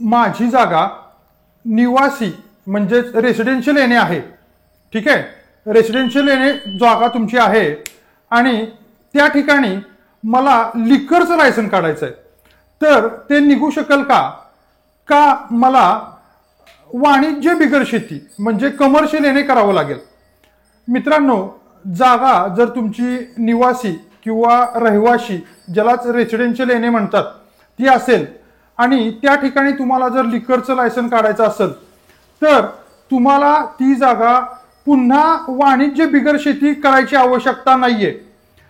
माझी जागा निवासी म्हणजेच रेसिडेन्शियल एने आहे, ठीक आहे, रेसिडेन्शियल एने जागा तुमची आहे आणि त्या ठिकाणी मला लिकरचं लायसन काढायचं आहे, तर ते निघू शकेल का मला वाणिज्य बिगर शेती म्हणजे कमर्शियल एने करावं लागेल? मित्रांनो, जागा जर तुमची निवासी किंवा रहिवाशी ज्यालाच रेसिडेन्शियल एने म्हणतात ती असेल आणि त्या ठिकाणी तुम्हाला जर लिकरचं लायसन काढायचं असेल तर तुम्हाला ती जागा पुन्हा वाणिज्य बिगर शेती करायची आवश्यकता नाहीये.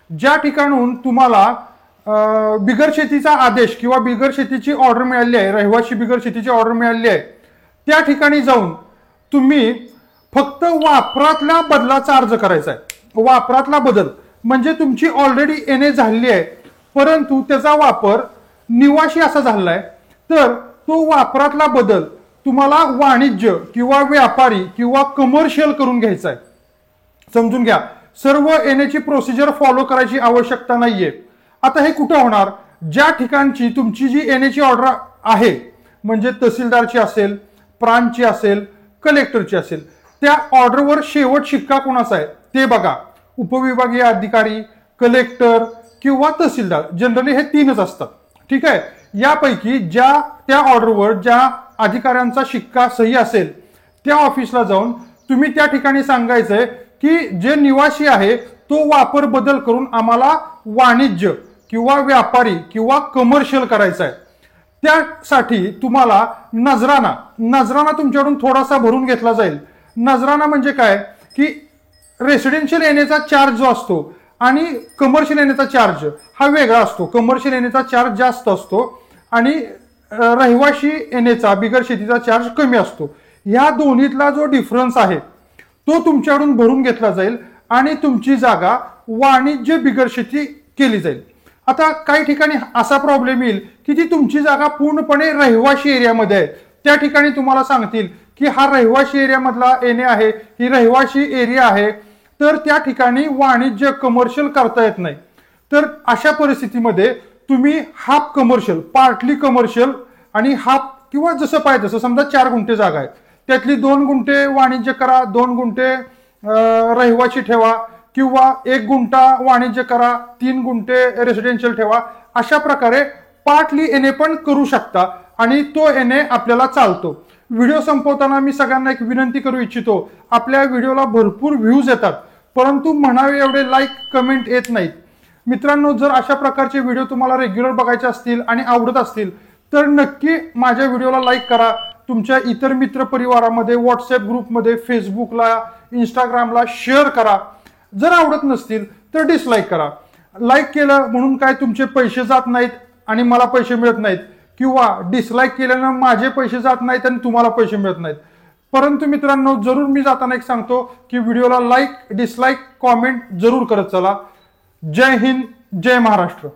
ज्या ठिकाणून तुम्हाला बिगर शेतीचा आदेश किंवा बिगर शेतीची ऑर्डर मिळाली आहे, रहिवाशी बिगर शेतीची ऑर्डर मिळाली आहे, त्या ठिकाणी जाऊन तुम्ही फक्त वापरातल्या बदलाचा अर्ज करायचा आहे. वापरातला बदल म्हणजे तुमची ऑलरेडी एनए झालेली आहे परंतु त्याचा वापर निवासी असा झालाय, तर तो वापरातला बदल तुम्हाला वाणिज्य किंवा व्यापारी किंवा कमर्शियल करून घ्यायचा आहे. समजून घ्या, सर्व एनएची प्रोसिजर फॉलो करायची आवश्यकता नाहीये. आता हे कुठं होणार? ज्या ठिकाणची तुमची जी एनएची ऑर्डर आहे म्हणजे तहसीलदारची असेल, प्रांतची असेल, कलेक्टरची असेल, त्या ऑर्डरवर शेवट शिक्का कोणाचा आहे ते बघा. उपविभागीय अधिकारी, कलेक्टर किंवा तहसीलदार, जनरली हे तीनच असतात, ठीक आहे. यापैकी ज्या त्या ऑर्डरवर ज्या अधिकाऱ्यांचा शिक्का सही असेल त्या ऑफिसला जाऊन तुम्ही त्या ठिकाणी सांगायचंय की जे निवासी आहे तो वापर बदल करून आम्हाला वाणिज्य किंवा व्यापारी किंवा कमर्शियल करायचा आहे. त्यासाठी तुम्हाला नजराना तुमच्याकडून थोडासा भरून घेतला जाईल. नजराना म्हणजे काय की रेसिडेन्शियल एनेचा चार्ज जो असतो आणि कमर्शियल एनेचा चार्ज हा वेगळा असतो. कमर्शियल एनेचा चार्ज जास्त असतो आणि रहिवाशी एनेचा बिगर शेतीचा चार्ज कमी असतो. ह्या दोन्हीतला जो डिफरन्स आहे तो तुमच्याकडून भरून घेतला जाईल आणि तुमची जागा वाणिज्य बिगर शेती केली जाईल. आता काही ठिकाणी असा प्रॉब्लेम येईल की ती तुमची जागा पूर्णपणे रहिवाशी एरियामध्ये आहे, त्या ठिकाणी तुम्हाला सांगतील की हा रहिवाशी एरियामधला एने आहे, ही रहिवाशी एरिया आहे, तर त्या ठिकाणी वाणिज्य कमर्शियल करता येत नाही. तर अशा परिस्थितीमध्ये तुम्ही हाफ कमर्शियल, पार्टली कमर्शियल आणि हाफ किंवा जसं पाहिजे तसं, समजा 4 गुंठे जागा आहे त्यातली 2 गुंठे वाणिज्य करा, 2 गुंठे रहिवाशी ठेवा किंवा 1 गुंठा वाणिज्य करा, 3 गुंठे रेसिडेन्शियल ठेवा. अशा प्रकारे पार्टली एने पण करू शकता आणि तो एने आपल्याला चालतो. व्हिडिओ संपवताना मी सगळ्यांना एक विनंती करू इच्छितो, आपल्या व्हिडिओला भरपूर व्ह्यूज येतात परंतु म्हणावे एवढे लाईक कमेंट येत नाहीत. मित्रांनो, जर अशा प्रकारचे व्हिडिओ तुम्हाला रेग्युलर बघायचे असतील आणि आवडत असतील तर नक्की माझ्या व्हिडिओला लाईक करा. तुमच्या इतर मित्र परिवारामध्ये, व्हॉट्सअप ग्रुपमध्ये, फेसबुकला, इंस्टाग्रामला शेअर करा. जर आवडत नसतील तर डिसलाईक करा. लाईक केलं म्हणून काय तुमचे पैसे जात नाहीत आणि मला पैसे मिळत नाहीत, किंवा डिसलाईक केल्यानं माझे पैसे जात नाहीत आणि तुम्हाला पैसे मिळत नाहीत. परंतु मित्रांनो, जरूर मी जाताना एक सांगतो की व्हिडिओला लाईक, डिसलाईक, कॉमेंट जरूर करत चला. जय हिंद, जय महाराष्ट्र.